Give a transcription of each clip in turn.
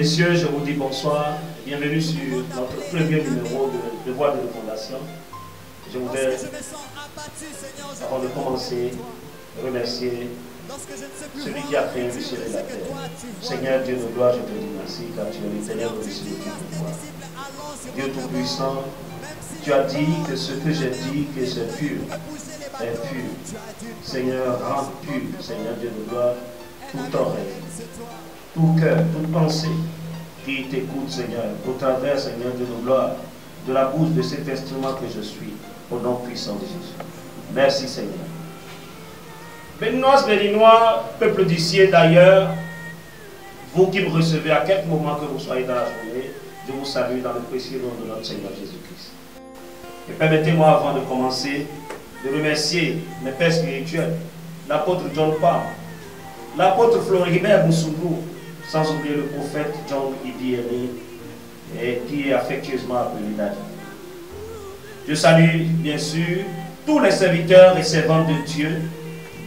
messieurs, je vous dis bonsoir. Bienvenue sur notre premier numéro de Voix de Fondation. Je voudrais, avant de commencer, remercier celui qui a créé le ciel et la terre. Seigneur Dieu de gloire, je te dis merci car tu es l'éternel au-dessus de tout pouvoir. Dieu Tout-Puissant, tu as dit que ce que j'ai dit, que c'est pur, est pur. Seigneur, rends pur, Seigneur Dieu de gloire, toute oreille, tout cœur, toute pensée qui t'écoute, Seigneur, au travers, Seigneur Dieu de gloire, de la bouche de cet instrument que je suis, au nom puissant de Jésus. Merci, Seigneur. Béninoises, Béninois, peuple d'ici et d'ailleurs, vous qui me recevez à quelque moment que vous soyez dans la journée, je vous salue dans le précieux nom de notre Seigneur Jésus-Christ. Et permettez-moi, avant de commencer, de remercier mes pères spirituels, l'apôtre John Palm, l'apôtre Floribert Moussoulou, sans oublier le prophète John Ibieri, et qui est affectueusement appelé Daddy. Je salue bien sûr tous les serviteurs et servantes de Dieu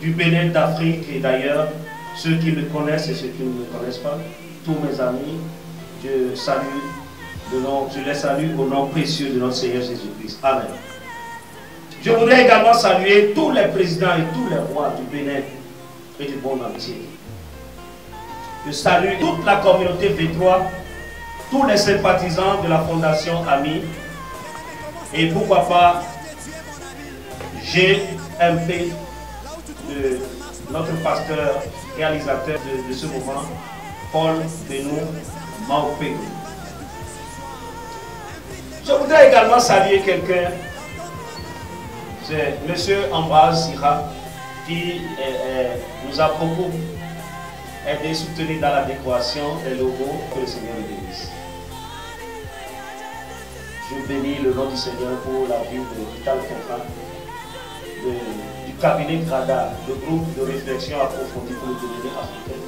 du Bénin, d'Afrique et d'ailleurs, ceux qui me connaissent et ceux qui ne me connaissent pas, tous mes amis, je les salue au nom précieux de notre Seigneur Jésus-Christ. Amen. Je voudrais également saluer tous les présidents et tous les rois du Bénin et du monde entier. Je salue toute la communauté V3, tous les sympathisants de la Fondation Ami et pourquoi pas GMP, de notre pasteur réalisateur de ce moment, Paul Benou Maupé. Je voudrais également saluer quelqu'un, c'est M. Ambroise Sira, qui nous a beaucoup aidé, soutenu dans la décoration des logos. Que le Seigneur le bénisse. Je bénis le nom du Seigneur pour la vie de Vital Fonfan, du cabinet Grada, le groupe de réflexion approfondie pour le devenir africain.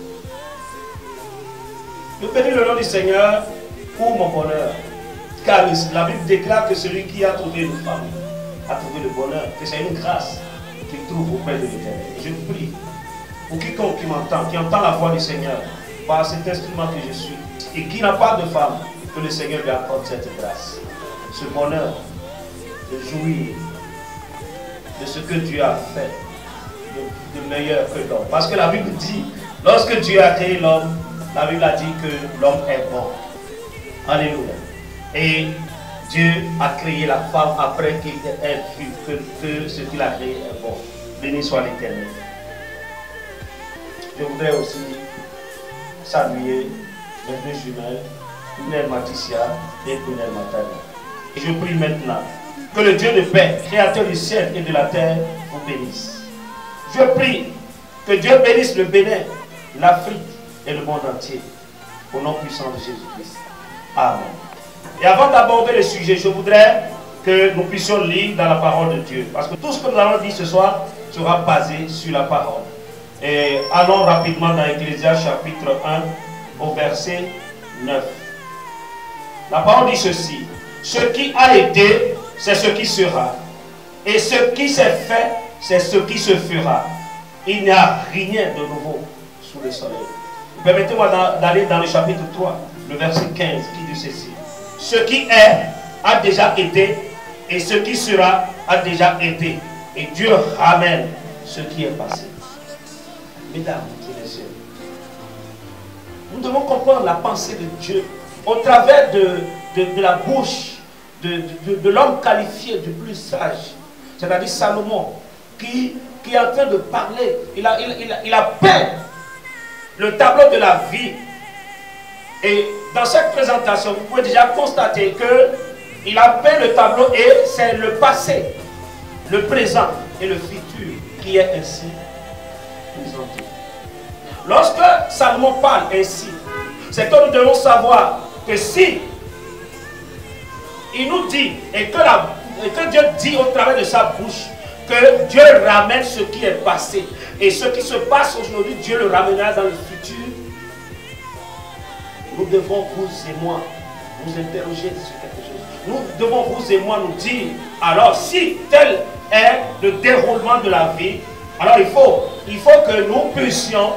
Je bénis le nom du Seigneur pour mon bonheur. Car la Bible déclare que celui qui a trouvé une femme a trouvé le bonheur, que c'est une grâce qu'il trouve auprès de l'Éternel. Et je prie pour quiconque qui m'entend, qui entend la voix du Seigneur par cet instrument que je suis et qui n'a pas de femme, que le Seigneur lui accorde cette grâce, ce bonheur de jouir de ce que Dieu a fait de meilleur que l'homme. Parce que la Bible dit, lorsque Dieu a créé l'homme, la Bible a dit que l'homme est bon. Alléluia. Et Dieu a créé la femme après qu'il ait vu que ce qu'il a créé est bon. Béni soit l'Éternel. Je voudrais aussi saluer mes deux jumelles, Prunelle Maticia et Prunelle Matana. Et je prie maintenant que le Dieu de paix, créateur du ciel et de la terre, vous bénisse. Je prie que Dieu bénisse le Bénin, l'Afrique et le monde entier. Au nom puissant de Jésus-Christ. Amen. Et avant d'aborder le sujet, je voudrais que nous puissions lire dans la parole de Dieu. Parce que tout ce que nous allons dire ce soir sera basé sur la parole. Et allons rapidement dans Ecclésiaste chapitre 1 au verset 9. La parole dit ceci. Ce qui a été, c'est ce qui sera. Et ce qui s'est fait, c'est ce qui se fera. Il n'y a rien de nouveau sous le soleil. Permettez-moi d'aller dans le chapitre 3, le verset 15, qui dit ceci. Ce qui est a déjà été, et ce qui sera a déjà été. Et Dieu ramène ce qui est passé. Mesdames et messieurs, nous devons comprendre la pensée de Dieu au travers de la bouche de l'homme qualifié du plus sage, c'est-à-dire Salomon, qui est en train de parler. Il a peint le tableau de la vie. Et dans cette présentation, vous pouvez déjà constater qu'il a peint le tableau et c'est le passé, le présent et le futur qui est ainsi présenté. Lorsque Salomon parle ainsi, c'est que nous devons savoir que si il nous dit et que Dieu dit au travers de sa bouche que Dieu ramène ce qui est passé et ce qui se passe aujourd'hui, Dieu le ramènera dans le futur. Nous devons, vous et moi, nous interroger sur quelque chose. Nous devons, vous et moi, nous dire, alors si tel est le déroulement de la vie, alors il faut que nous puissions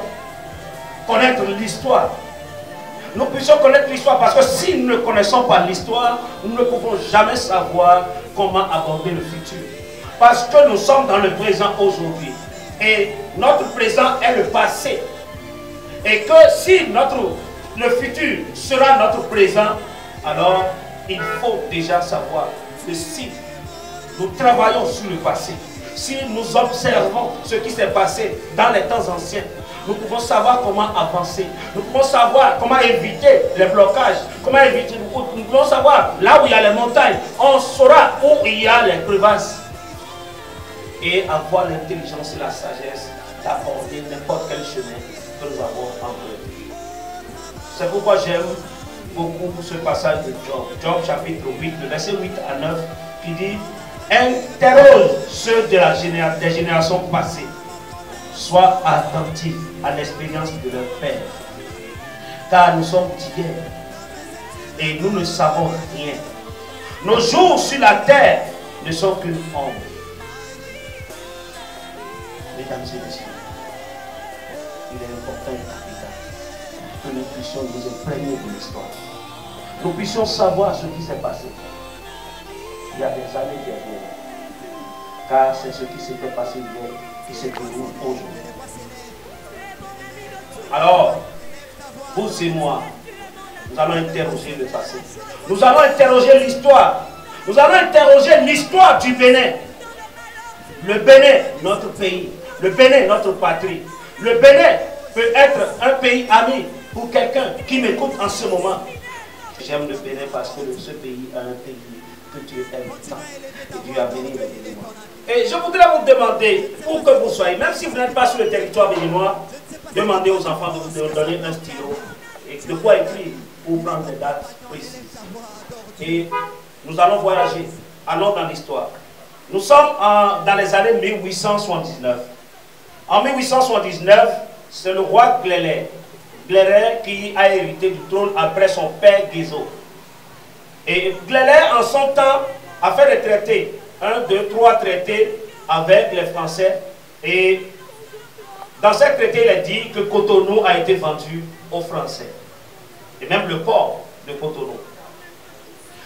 connaître l'histoire. nous puissions connaître l'histoire, parce que si nous ne connaissons pas l'histoire, nous ne pouvons jamais savoir comment aborder le futur. Parce que nous sommes dans le présent aujourd'hui. Et notre présent est le passé. Et que si le futur sera notre présent, alors il faut déjà savoir que si nous travaillons sur le passé, si nous observons ce qui s'est passé dans les temps anciens, nous pouvons savoir comment avancer. Nous pouvons savoir comment éviter les blocages. Comment éviter, nous pouvons savoir là où il y a les montagnes. On saura où il y a les crevasses. Et avoir l'intelligence et la sagesse d'aborder n'importe quel chemin que nous avons emprunté. C'est pourquoi j'aime beaucoup ce passage de Job. Job chapitre 8, le verset 8 à 9, qui dit: interroge ceux des générations passées. Sois attentif à l'expérience de leur père. Car nous sommes d'hier et nous ne savons rien. Nos jours sur la terre ne sont qu'une ombre. Mesdames et messieurs, il est important et capital que nous puissions nous imprégner de l'histoire. Nous puissions savoir ce qui s'est passé il y a des années dernières. Car c'est ce qui s'était passé hier qui se déroule aujourd'hui. Alors, vous et moi, nous allons interroger le passé. Nous allons interroger l'histoire. Nous allons interroger l'histoire du Bénin. Le Bénin, notre pays. Le Bénin, notre patrie. Le Bénin peut être un pays ami pour quelqu'un qui m'écoute en ce moment. J'aime le Bénin parce que ce pays est un pays que Dieu aime tant. Et Dieu a béni les Béninois. Et je voudrais vous demander, où que vous soyez, même si vous n'êtes pas sur le territoire béninois, demandez aux enfants de vous donner un stylo et de quoi écrire pour prendre des dates précises. Et nous allons voyager, allons dans l'histoire. Nous sommes dans les années 1879. En 1879, c'est le roi Glélé qui a hérité du trône après son père Guézo. Et Glélé, en son temps, a fait des traités. 1, 2, 3 traités avec les Français. Et dans ces traités, il est dit que Cotonou a été vendu aux Français. Et même le port de Cotonou.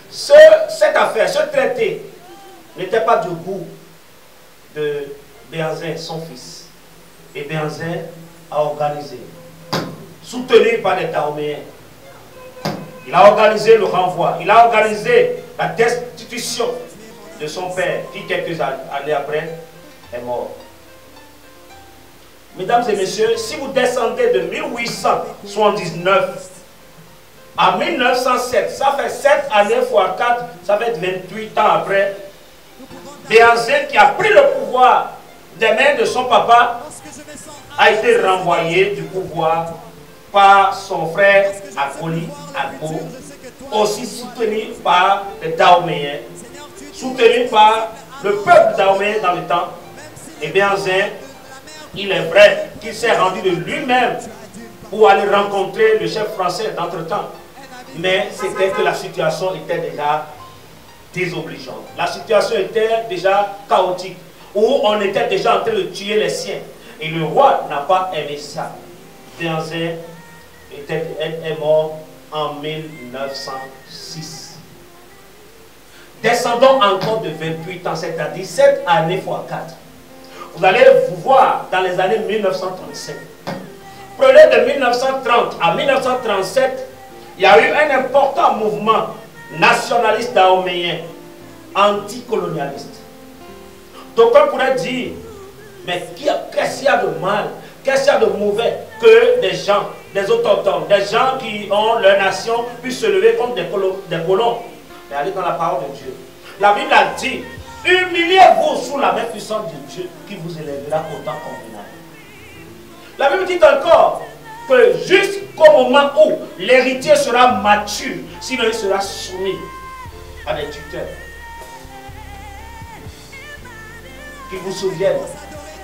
Cette affaire, ce traité, n'était pas du goût de Béhanzin, son fils. Et Béhanzin a organisé, soutenu par les Dahomeyens. Il a organisé le renvoi, il a organisé la destitution de son père, qui quelques années après est mort. Mesdames et messieurs, si vous descendez de 1879 à 1907, ça fait 7 années fois 4, ça fait 28 ans après, Béhanzin, qui a pris le pouvoir des mains de son papa, a été renvoyé du pouvoir par son frère Akoli Agbo, aussi soutenu par les Dahomeyens, soutenu par le peuple dahoméen dans le temps. Et Béhanzin, il est vrai qu'il s'est rendu de lui-même pour aller rencontrer le chef français d'entre-temps. Mais c'était que la situation était déjà désobligeante. La situation était déjà chaotique, où on était déjà en train de tuer les siens. Et le roi n'a pas aimé ça. Béhanzin est mort en 1906. Descendons encore de 28 ans, c'est-à-dire 7 années fois 4. Vous allez vous voir dans les années 1937. Prenez de 1930 à 1937, il y a eu un important mouvement nationaliste dahoméen, anticolonialiste. D'aucuns pourraient dire, mais qu'est-ce qu'il y a de mal, qu'est-ce qu'il y a de mauvais que des gens, des autochtones, des gens qui ont leur nation puissent se lever contre des colons. Mais allez dans la parole de Dieu. La Bible a dit, humiliez-vous sous la main puissante de Dieu qui vous élèvera autant convenable. La Bible dit encore que jusqu'au moment où l'héritier sera mature, sinon il sera soumis à des tuteurs. Qui vous souviennent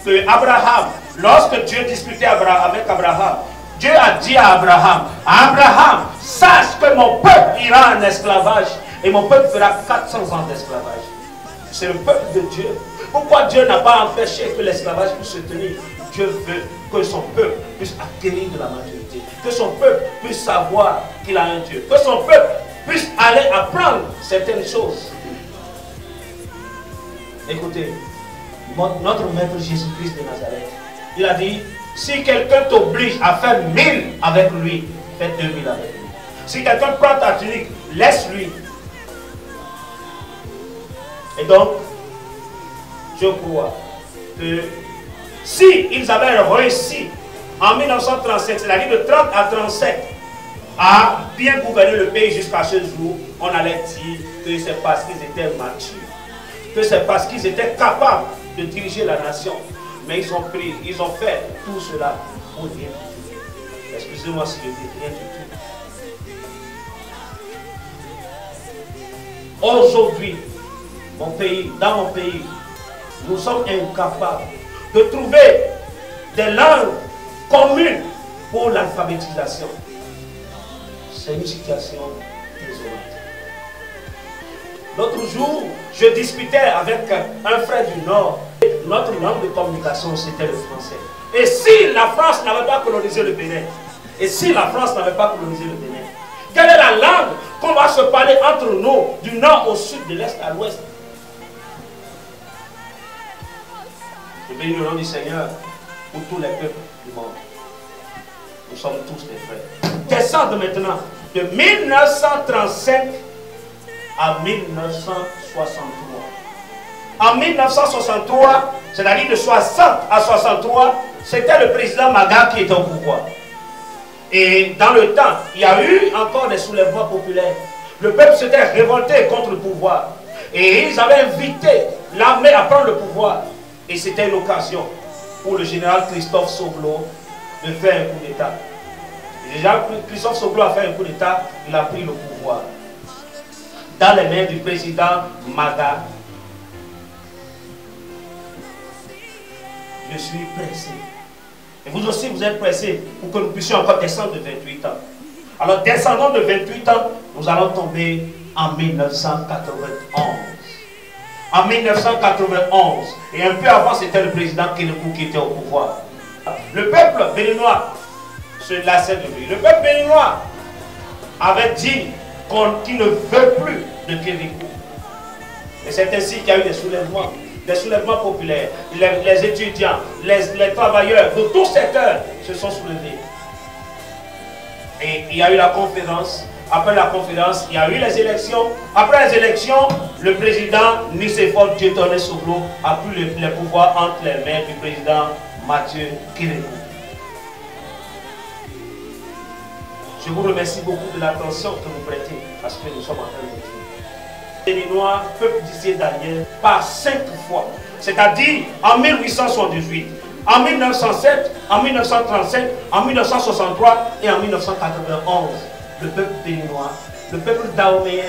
que Abraham, lorsque Dieu discutait avec Abraham, Dieu a dit à Abraham, sache que mon peuple ira en esclavage et mon peuple fera 400 ans d'esclavage. C'est le peuple de Dieu. Pourquoi Dieu n'a pas empêché que l'esclavage puisse se tenir? Dieu veut que son peuple puisse acquérir de la maturité. vérité. Que son peuple puisse savoir qu'il a un Dieu. Que son peuple puisse aller apprendre certaines choses. Écoutez, notre Maître Jésus-Christ de Nazareth, il a dit, si quelqu'un t'oblige à faire 1000 avec lui, fais 2000 avec lui. Si quelqu'un prend ta tunique, laisse-lui. Et donc, je crois que si ils avaient réussi en 1937, c'est-à-dire de 30 à 37, à bien gouverner le pays jusqu'à ce jour, on allait dire que c'est parce qu'ils étaient matures, que c'est parce qu'ils étaient capables de diriger la nation. Mais ils ont fait tout cela pour rien du tout. Excusez-moi si je dis rien du tout. Aujourd'hui, dans mon pays, nous sommes incapables de trouver des langues communes pour l'alphabétisation. C'est une situation désolante. L'autre jour, je discutais avec un frère du Nord. Notre langue de communication, c'était le français. Et si la France n'avait pas colonisé le Bénin, quelle est la langue qu'on va se parler entre nous, du nord au sud, de l'est à l'ouest? Je bénis le nom du Seigneur pour tous les peuples du monde. Nous sommes tous des frères. Descendre maintenant de 1935 à 1963. En 1963, c'est-à-dire de 60 à 63, c'était le président Maga qui était au pouvoir. Et dans le temps, il y a eu encore des soulèvements populaires. Le peuple s'était révolté contre le pouvoir. Et ils avaient invité l'armée à prendre le pouvoir. Et c'était l'occasion pour le général Christophe Soglo de faire un coup d'État. Le général Christophe Soglo a fait un coup d'État, il a pris le pouvoir. Dans les mains du président Maga. Je suis pressé. Et vous aussi, vous êtes pressés pour que nous puissions encore descendre de 28 ans. Alors, descendons de 28 ans, nous allons tomber en 1991. En 1991, et un peu avant, c'était le président Kénékou qui était au pouvoir. Le peuple béninois se lassait de lui. Le peuple béninois avait dit qu'il ne veut plus de Kénékou. Et c'est ainsi qu'il y a eu des soulèvements populaires. Les étudiants, les travailleurs de tous secteurs se sont soulevés. Et il y a eu la conférence. Après la conférence, il y a eu les élections. Après les élections, le président Nicéphore Dieudonné Soglo a pris les pouvoirs entre les mains du président Mathieu Kérékou. Je vous remercie beaucoup de l'attention que vous prêtez à ce que nous sommes en train de dire. Les Béninois, peuple d'Issy Daniel, par 5 fois, c'est-à-dire en 1878, en 1907, en 1935, en 1963 et en 1991. Le peuple béninois, le peuple dahoméen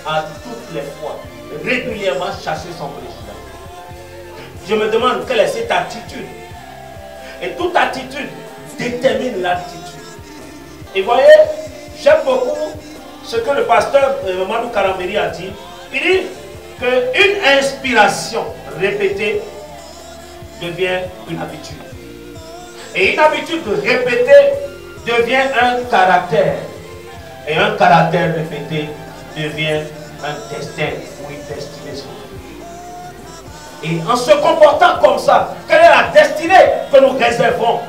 a toutes les fois régulièrement chassé son président. Je me demande quelle est cette attitude. Et toute attitude détermine l'attitude. Et voyez, j'aime beaucoup ce que le pasteur Mamadou Karambéry a dit. Il dit qu'une inspiration répétée devient une habitude. Et une habitude de répéter devient un caractère. Et un caractère répété devient un destin ou une destinée. Et en se comportant comme ça, quelle est la destinée que nous réservons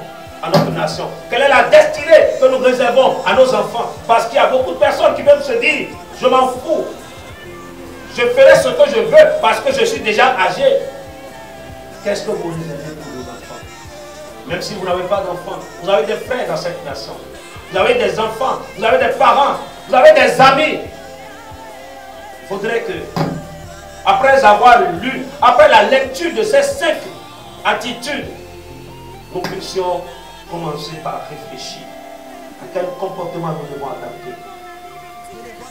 à notre nation? Quelle est la destinée que nous réservons à nos enfants? Parce qu'il y a beaucoup de personnes qui peuvent se dire, je m'en fous. Je ferai ce que je veux parce que je suis déjà âgé. Qu'est-ce que vous réservez pour vos enfants? Même si vous n'avez pas d'enfants, vous avez des frères dans cette nation. Vous avez des enfants, vous avez des parents, vous avez des amis. Il faudrait que, après avoir lu, après la lecture de ces 5 attitudes, nous puissions commencer par réfléchir à quel comportement nous devons adapter.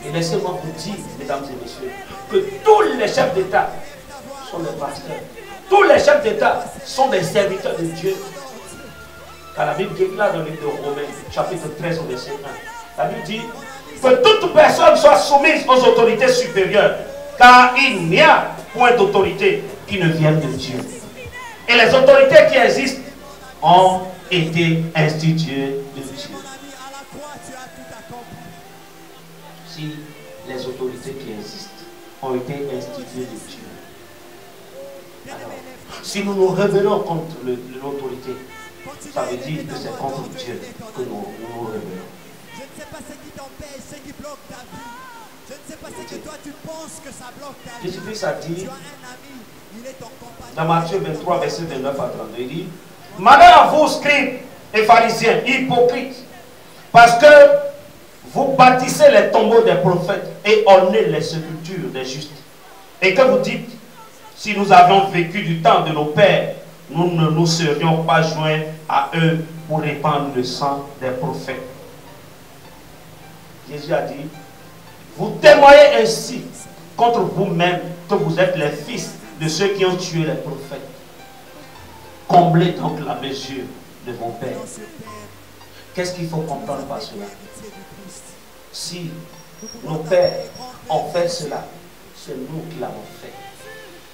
Et laissez-moi vous dire, mesdames et messieurs, que tous les chefs d'État sont des pasteurs. Tous les chefs d'État sont des serviteurs de Dieu. Car la Bible déclare dans le livre de Romains, chapitre 13, verset 1. La Bible dit que toute personne soit soumise aux autorités supérieures, car il n'y a point d'autorité qui ne vienne de Dieu. Et les autorités qui existent ont été instituées de Dieu. si les autorités qui existent ont été instituées de Dieu. Alors, si nous nous rebellons contre l'autorité, ça veut dire que c'est contre Dieu que nous nous rebellons. Je ne sais pas ce qui t'empêche, ce qui bloque ta vie. Je ne sais pas ce que toi tu penses que ça bloque ta vie. Jésus-Christ a dit, Tu as un ami, il est ton compagnon. dans Matthieu 23, verset 29 à 32, il dit, malheur à vous, scribes et pharisiens, hypocrites, parce que vous bâtissez les tombeaux des prophètes et ornez les sépultures des justes. Et que vous dites, si nous avions vécu du temps de nos pères, nous ne nous serions pas joints à eux pour répandre le sang des prophètes. Jésus a dit, vous témoignez ainsi contre vous-même que vous êtes les fils de ceux qui ont tué les prophètes. Comblez donc la mesure de vos pères. Qu'est-ce qu'il faut comprendre par cela? Si nos pères ont fait cela, c'est nous qui l'avons fait.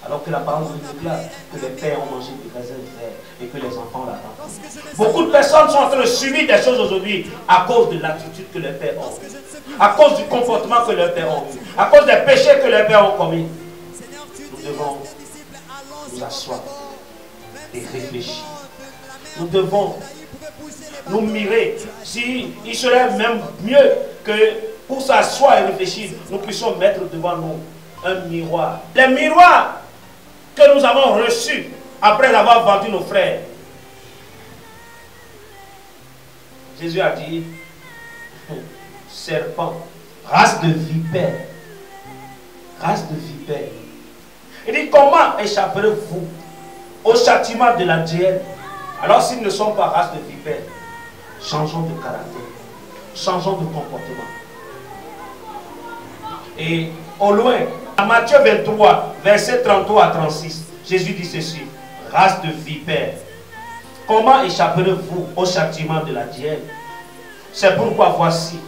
Alors que la parole nous déclare que les pères ont mangé des raisins verts et que les enfants l'ont entendu. Beaucoup de personnes sont en train de subir des choses aujourd'hui à cause de l'attitude que les pères ont eu, à cause du comportement que les pères ont eu, à cause des péchés que les pères ont commis. Nous devons nous asseoir et réfléchir. Nous devons nous mirer. Si il serait même mieux que pour s'asseoir et réfléchir, nous puissions mettre devant nous un miroir. Les miroirs que nous avons reçus après avoir vendu nos frères. Jésus a dit, serpent, race de vipères, race de vipères. Il dit, comment échapperez-vous au châtiment de la géhenne? Alors s'ils ne sont pas race de vipères, changeons de caractère, changeons de comportement. Et au loin, à Matthieu 23, verset 33 à 36, Jésus dit ceci, race de vipères, comment échapperez-vous au châtiment de la géhenne? C'est pourquoi voici,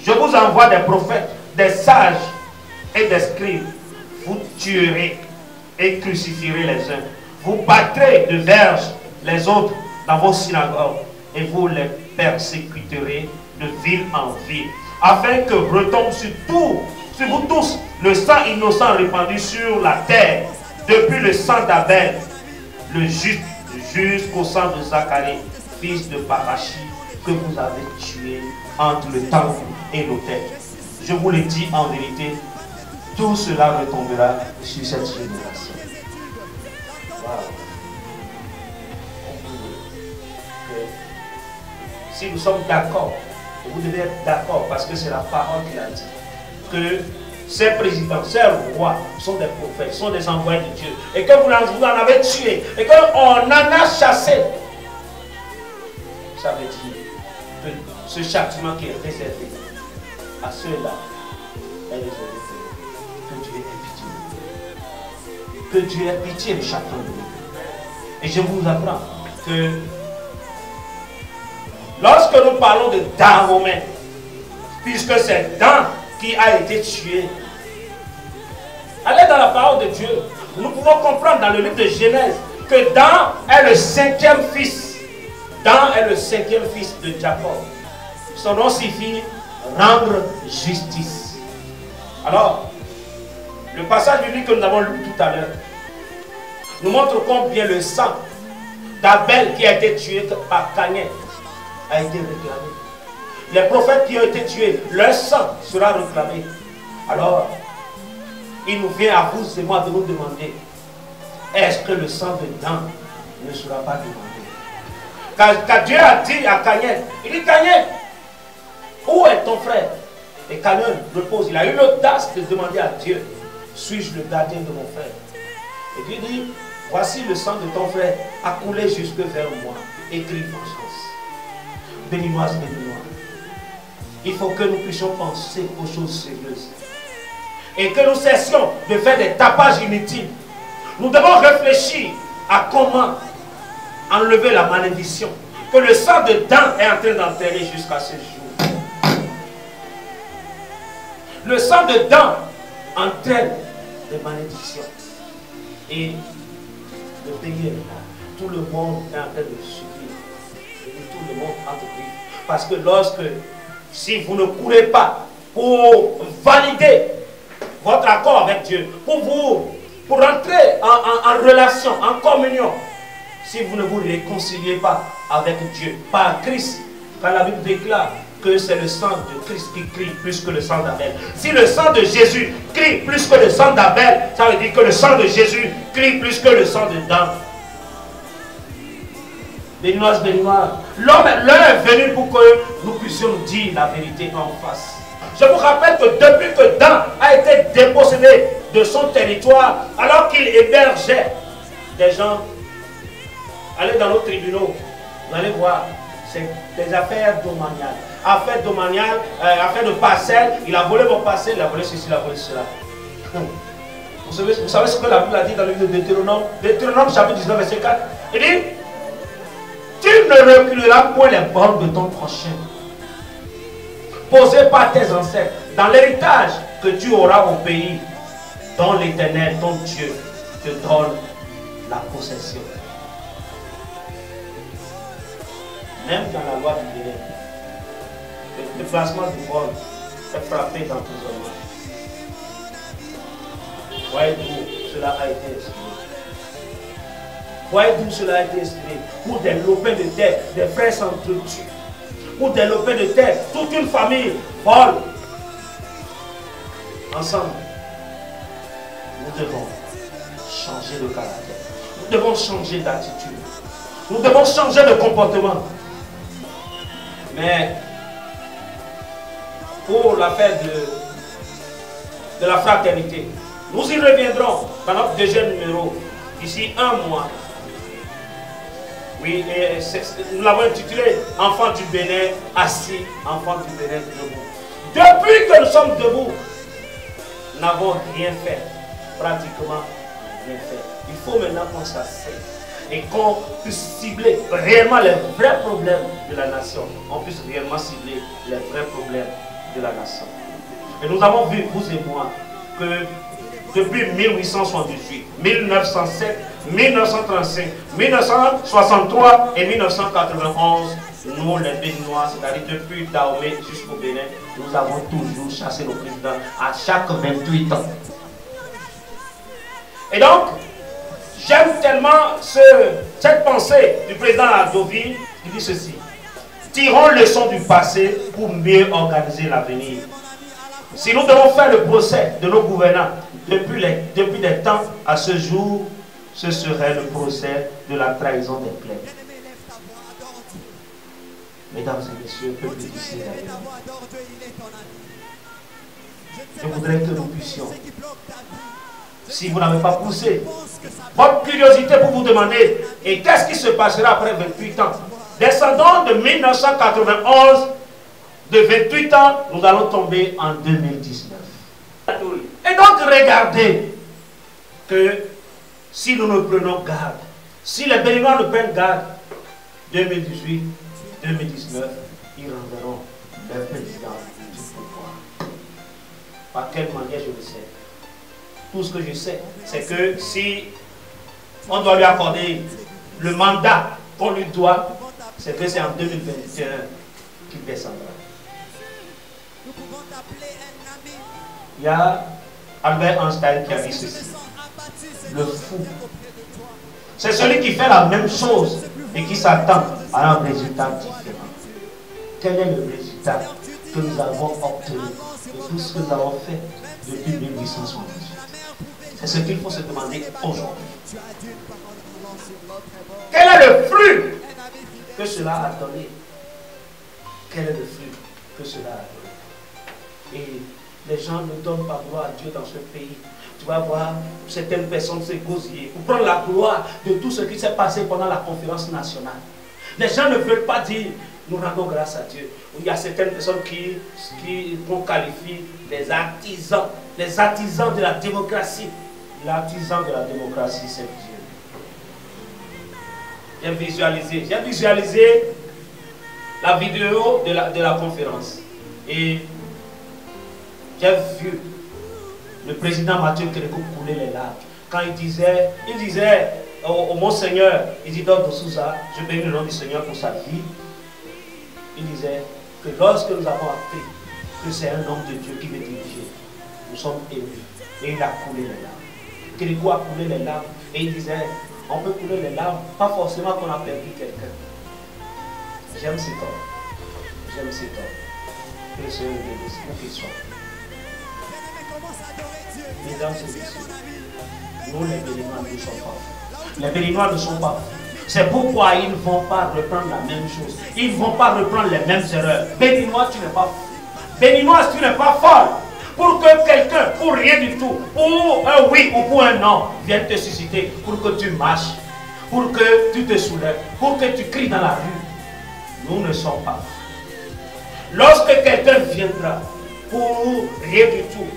je vous envoie des prophètes, des sages et des scribes. Vous tuerez et crucifierez les uns. Vous battrez de verges les autres dans vos synagogues et vous les persécuterez de ville en ville, afin que retombe sur vous tous le sang innocent répandu sur la terre, depuis le sang d'Abel, le juste, jusqu'au sang de Zacharie, fils de Barachi, que vous avez tué entre le temple et l'autel. Je vous le dis en vérité, tout cela retombera sur cette génération. Wow. Si nous sommes d'accord, et vous devez être d'accord parce que c'est la parole qui a dit, que ces présidents, ces rois sont des prophètes, sont des envoyés de Dieu, et que vous en avez tué, et qu'on en a chassé, ça veut dire que ce châtiment qui est réservé à ceux-là est réservé. Que Dieu ait pitié. Que Dieu ait pitié de chacun de nous. Et je vous apprends que lorsque nous parlons de Dan romain, puisque c'est Dan qui a été tué, allez dans la parole de Dieu. Nous pouvons comprendre dans le livre de Genèse que Dan est le cinquième fils. Dan est le cinquième fils de Jacob. Son nom signifie rendre justice. Alors, le passage biblique que nous avons lu tout à l'heure nous montre combien le sang d'Abel qui a été tué par Caïn a été réclamé. Les prophètes qui ont été tués, leur sang sera réclamé. Alors, il nous vient à vous et moi de nous demander, est-ce que le sang de Dan ne sera pas demandé? Car Dieu a dit à Caïn, il dit, Caïn, où est ton frère? Et Caïn repose, il a eu l'audace de demander à Dieu, suis-je le gardien de mon frère? Et Dieu dit, voici le sang de ton frère a coulé jusque vers moi, écrit vengeance. Bénis-moi, bénis-moi. Il faut que nous puissions penser aux choses sérieuses. Et que nous cessions de faire des tapages inutiles. Nous devons réfléchir à comment enlever la malédiction que le sang de Dan est en train d'enterrer jusqu'à ce jour. Le sang de Dan entraîne des malédictions. Et le pays, tout le monde est en train de subir. Et tout le monde entre. Parce que si vous ne courez pas pour valider votre accord avec Dieu, pour entrer en relation, en communion, si vous ne vous réconciliez pas avec Dieu, par Christ, quand la Bible déclare que c'est le sang de Christ qui crie plus que le sang d'Abel. Si le sang de Jésus crie plus que le sang d'Abel, ça veut dire que le sang de Jésus crie plus que le sang de Dan. Béninoise, béninoise, l'heure est venue pour que nous puissions dire la vérité en face. Je vous rappelle que depuis que Dan a été dépossédé de son territoire, alors qu'il hébergeait des gens, allez dans nos tribunaux, vous allez voir, c'est des affaires domaniales. Affaires domaniales, affaires de parcelles, il a volé mon parcelle, il a volé ceci, il a volé cela. Vous savez ce que la Bible a dit dans le livre de Deutéronome? Deutéronome chapitre 19, verset 4. Il dit, tu ne reculeras point les bornes de ton prochain, posé par tes ancêtres, dans l'héritage que tu auras au pays dont l'Éternel, ton Dieu, te donne la possession. Même dans la loi du Bénin, le déplacement du vol est frappé d'emprisonnement. Voyez d'où cela a été exprimé. Voyez d'où cela a été exprimé. Pour des lopins de terre, des frères s'entretuent. Pour des lopins de terre, toute une famille vole. Ensemble, nous devons changer de caractère. Nous devons changer d'attitude. Nous devons changer de comportement. Mais pour l'affaire de la fraternité, nous y reviendrons dans notre deuxième numéro d'ici un mois. Oui, et nous l'avons intitulé Enfants du Bénin assis, enfants du Bénin debout. Depuis que nous sommes debout, nous n'avons rien fait, pratiquement rien fait. Il faut maintenant qu'on s'asseye et qu'on puisse cibler réellement les vrais problèmes de la nation. On puisse réellement cibler les vrais problèmes de la nation. Et nous avons vu, vous et moi, que depuis 1878, 1907, 1935, 1963 et 1991, nous les Béninois, c'est-à-dire depuis Dahomey jusqu'au Bénin, nous avons toujours chassé nos présidents à chaque 28 ans. Et donc, j'aime tellement cette pensée du président Adovi qui dit ceci: tirons leçon du passé pour mieux organiser l'avenir. Si nous devons faire le procès de nos gouvernants depuis des temps à ce jour, ce serait le procès de la trahison des plaies. Mesdames et messieurs, peuple d'ici, je voudrais que nous puissions, si vous n'avez pas poussé votre curiosité pour vous demander, et qu'est-ce qui se passera après 28 ans? Descendons de 1991, de 28 ans, nous allons tomber en 2019. Et donc regardez que si nous ne prenons garde, si les Béninois ne prennent garde, 2018, 2019, ils renverront leur président du pouvoir. Par quelle manière, je le sais. Tout ce que je sais, c'est que si on doit lui accorder le mandat qu'on lui doit, c'est que c'est en 2021 qu'il descendra. Il y a Albert Einstein qui a dit ceci: le fou, c'est celui qui fait la même chose et qui s'attend à un résultat différent. Quel est le résultat que nous avons obtenu de tout ce que nous avons fait depuis 1878? C'est ce qu'il faut se demander aujourd'hui. Quel est le fruit que cela a donné? Quel est le fruit que cela a donné? Et les gens ne donnent pas gloire à Dieu dans ce pays. Tu vas voir certaines personnes s'égosiller pour prendre la gloire de tout ce qui s'est passé pendant la conférence nationale. Les gens ne veulent pas dire nous rendons grâce à Dieu. Il y a certaines personnes qu'on qualifie les artisans de la démocratie. L'artisan de la démocratie, c'est Dieu. J'ai visualisé la vidéo de la conférence. Et j'ai vu le président Mathieu Kérékou couler les larmes. Quand il disait au Monseigneur Isidore de Souza, je bénis le nom du Seigneur pour sa vie, il disait que lorsque nous avons appris que c'est un homme de Dieu qui veut diriger. Nous sommes émus. Et il a coulé les larmes. Kérékou a coulé les larmes. Et il disait, on peut couler les larmes, pas forcément qu'on a perdu quelqu'un. J'aime cet homme. J'aime cet homme. Que le Seigneur le bénisse, où qu'il soit. Mesdames et messieurs, nous les Béninois ne sommes pas. Les Béninois ne sont pas. C'est pourquoi ils ne vont pas reprendre la même chose. Ils ne vont pas reprendre les mêmes erreurs. Béninois, tu n'es pas fou. Béninoise, tu n'es pas folle. Pour que quelqu'un, pour rien du tout, pour un oui ou pour un non, vienne te susciter, pour que tu marches, pour que tu te soulèves, pour que tu cries dans la rue. Nous ne sommes pas. Lorsque quelqu'un viendra pour rien du tout,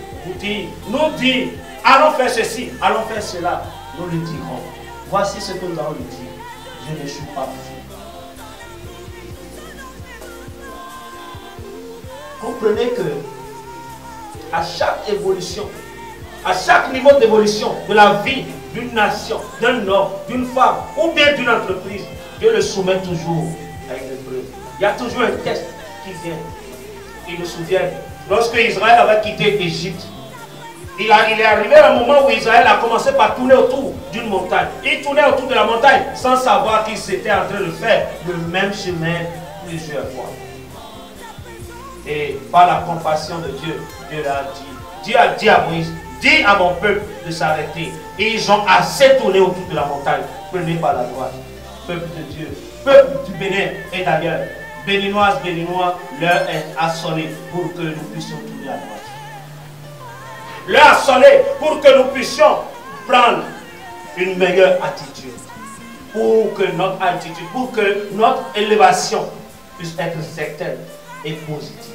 nous dire, allons faire ceci, allons faire cela, nous lui dirons, voici ce que nous allons lui dire. Je ne suis pas fou. Comprenez que à chaque évolution, à chaque niveau d'évolution de la vie d'une nation, d'un homme, d'une femme ou bien d'une entreprise, Dieu le soumet toujours à une épreuve. Il y a toujours un test qui vient. Il me souvient, lorsque Israël avait quitté l'Égypte, il est arrivé un moment où Israël a commencé par tourner autour d'une montagne. Il tournait autour de la montagne sans savoir qu'ils étaient en train de faire le même chemin plusieurs fois. Et par la compassion de Dieu, Dieu a dit à Moïse, dis à mon peuple de s'arrêter. Et ils ont assez tourné autour de la montagne. Prenez par la droite. Peuple de Dieu, peuple du Bénin et d'ailleurs, Béninoises, Béninois, l'heure est à sonner pour que nous puissions tourner à droite. L'heure a sonné pour que nous puissions prendre une meilleure attitude. Pour que notre attitude, pour que notre élévation puisse être certaine et positive.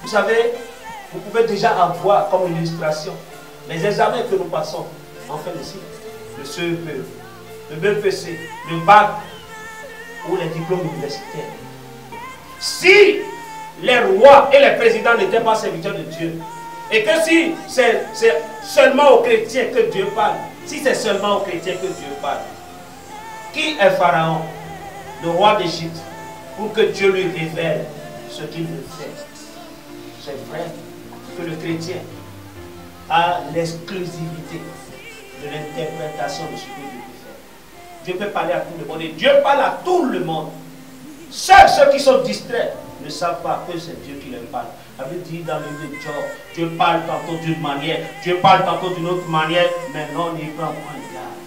Vous savez, vous pouvez déjà avoir comme illustration les examens que nous passons en fin de cycle, le CEP, le BPC, le bac ou les diplômes universitaires. Si les rois et les présidents n'étaient pas serviteurs de Dieu, et que si c'est seulement aux chrétiens que Dieu parle, si c'est seulement aux chrétiens que Dieu parle, qui est Pharaon, le roi d'Égypte, pour que Dieu lui révèle ce qu'il veut faire? C'est vrai que le chrétien a l'exclusivité de l'interprétation de ce que Dieu peut faire. Dieu peut parler à tout le monde et Dieu parle à tout le monde. Seuls ceux qui sont distraits ne savent pas que c'est Dieu qui leur parle. Ça veut dire dans le livre de Job, Dieu parle tantôt d'une manière, Dieu parle tantôt d'une autre manière, mais non, il prend point garde.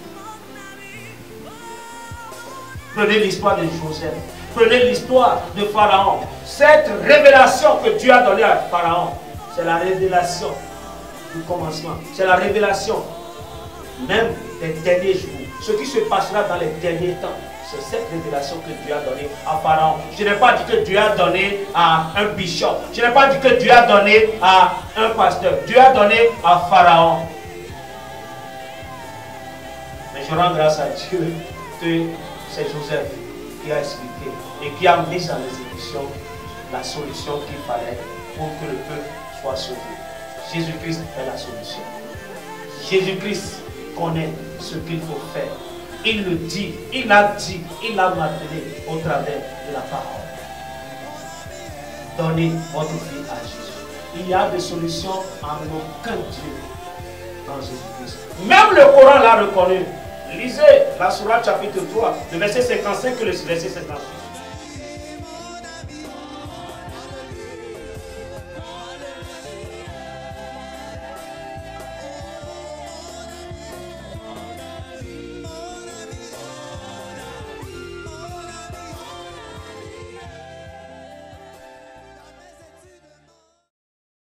Prenez l'histoire de Joseph, prenez l'histoire de Pharaon. Cette révélation que Dieu a donnée à Pharaon, c'est la révélation du commencement, c'est la révélation même des derniers jours. Ce qui se passera dans les derniers temps, c'est cette révélation que Dieu a donnée à Pharaon. Je n'ai pas dit que Dieu a donné à un bishop. Je n'ai pas dit que Dieu a donné à un pasteur. Dieu a donné à Pharaon. Mais je rends grâce à Dieu que c'est Joseph qui a expliqué et qui a mis en exécution la solution qu'il fallait pour que le peuple soit sauvé. Jésus-Christ est la solution. Jésus-Christ connaît ce qu'il faut faire. Il le dit, il l'a martelé au travers de la parole. Donnez votre vie à Jésus. Il y a des solutions en aucun Dieu dans Jésus-Christ. Même le Coran l'a reconnu. Lisez la Sourate chapitre 3, le verset 55 et le verset 58.